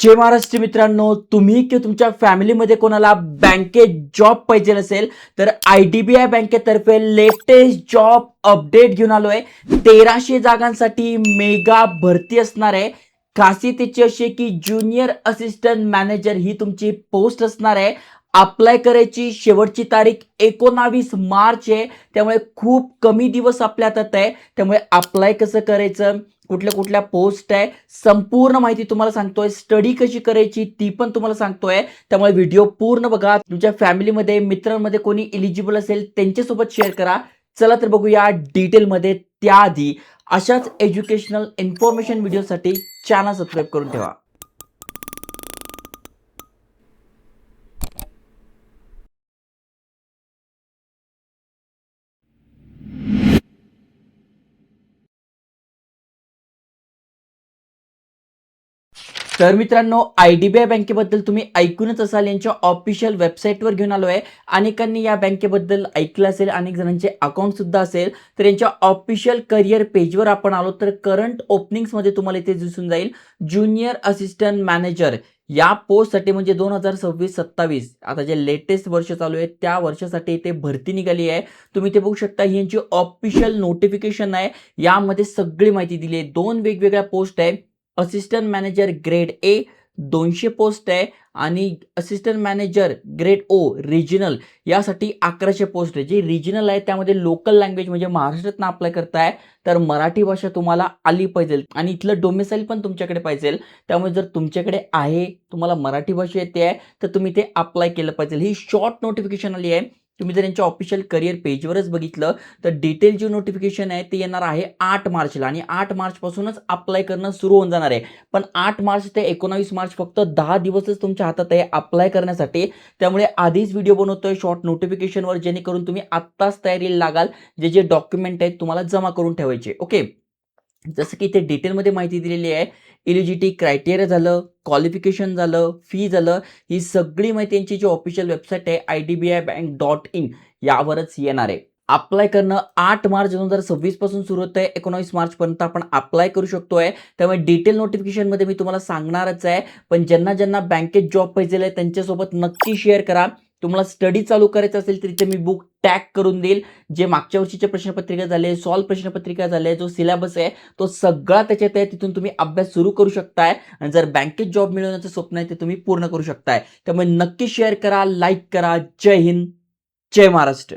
जय महाराष्ट्र मित्रांनो, तुम्ही किंवा तुमच्या फॅमिलीमध्ये कोणाला बँकेत जॉब पाहिजे असेल तर IDBI बँकेतर्फे लेटेस्ट जॉब अपडेट घेऊन आलोय. 1300 जागांसाठी मेगा भरती असणार आहे. खासियत त्याची अशी आहे की ज्युनियर असिस्टंट मॅनेजर ही तुमची पोस्ट असणार आहे. अप्लाय करायची शेवटची तारीख 19 मार्च आहे. त्यामुळे खूप कमी दिवस आपल्या हातात आहे. त्यामुळे अप्लाय कसं करायचं, कुठल्या कुठल्या पोस्ट आहे, संपूर्ण माहिती तुम्हाला सांगतोय. स्टडी कशी करायची ती पण तुम्हाला सांगतोय. त्यामुळे व्हिडिओ पूर्ण बघा. तुमच्या फॅमिलीमध्ये मित्रांमध्ये कोणी एलिजिबल असेल त्यांच्यासोबत शेअर करा. चला तर बघूया डिटेलमध्ये. त्याआधी अशाच एज्युकेशनल इन्फॉर्मेशन व्हिडिओसाठी चॅनल सबस्क्राईब करून ठेवा. तर मित्रांनो, IDBI बँकेबद्दल तुम्ही ऐकूनच असाल. यांच्या ऑफिशियल वेबसाईटवर घेऊन आलो आहे. अनेकांनी या बँकेबद्दल ऐकलं असेल, अनेक जणांचे अकाउंट सुद्धा असेल. तर यांच्या ऑफिशियल करिअर पेजवर आपण आलो तर करंट ओपनिंग्समध्ये तुम्हाला इथे दिसून जाईल ज्युनियर असिस्टंट मॅनेजर या पोस्टसाठी, म्हणजे 2026-27 आता जे लेटेस्ट वर्ष चालू आहे त्या वर्षासाठी इथे भरती निघाली आहे. तुम्ही इथे बघू शकता, ही यांची ऑफिशियल नोटिफिकेशन आहे. यामध्ये सगळी माहिती दिली आहे. 2 वेगवेगळ्या पोस्ट आहे. Assistant manager grade A 200 post आहे आणि असिस्टंट मॅनेजर ग्रेड ओ रिजनल यासाठी 1100 पोस्ट आहे. जी रिजनल आहे त्यामध्ये लोकल लँग्वेज म्हणजे महाराष्ट्रातून अप्लाय करताय तर मराठी भाषा तुम्हाला आली पाहिजे आणि इथलं डोमेसाईल पण तुमच्याकडे पाहिजे. त्यामुळे जर तुमच्याकडे आहे, तुम्हाला मराठी भाषा येते आहे, तर तुम्ही ते अप्लाय केलं पाहिजे. ही शॉर्ट नोटिफिकेशन आली आहे. तुम्ही जर यांच्या ऑफिशियल करिअर पेजवरच बघितलं तर डिटेल जी नोटिफिकेशन आहे ते येणार आहे 8 मार्चला आणि 8 मार्च पासूनच अप्लाय करणं सुरू होऊन जाणार आहे. पण 8 मार्च ते 19 मार्च फक्त 10 दिवसच तुमच्या हातात आहे अप्लाय करण्यासाठी. त्यामुळे आधीच व्हिडिओ बनवतोय शॉर्ट नोटिफिकेशनवर, जेणेकरून तुम्ही आत्ताच तयारीला लागाल. जे जे डॉक्युमेंट आहेत तुम्हाला जमा करून ठेवायचे. ओके, जसं की इथे डिटेलमध्ये माहिती दिलेली आहे. एलिजिबिलिटी क्रायटेरिया झालं, क्वालिफिकेशन झालं, फी झालं, ही सगळी माहिती यांची जी ऑफिशियल वेबसाईट आहे IDBIbank.in यावरच येणार आहे. अप्लाय करणं 8 मार्च 2026 पासून सुरू होत आहे. 19 मार्च पर्यंत आपण अप्लाय करू शकतोय. त्यामुळे डिटेल नोटिफिकेशनमध्ये मी तुम्हाला सांगणारच आहे. पण ज्यांना ज्यांना बँकेत जॉब पाहिजे आहे त्यांच्यासोबत नक्की शेअर करा. तुम्हाला स्टडी चालू करायचं असेल तर इथे मी बुक टॅग करून देईल. जे मागच्या वर्षीचे प्रश्नपत्रिका झाले, सॉल्व प्रश्नपत्रिका झाले, जो सिलेबस आहे तो सगळा त्याच्यात आहे. तिथून तुम्ही अभ्यास सुरू करू शकताय आणि जर बँकेत जॉब मिळवण्याचं स्वप्न आहे ते तुम्ही पूर्ण करू शकताय. त्यामुळे नक्की शेअर करा, लाईक करा. जय हिंद, जय महाराष्ट्र.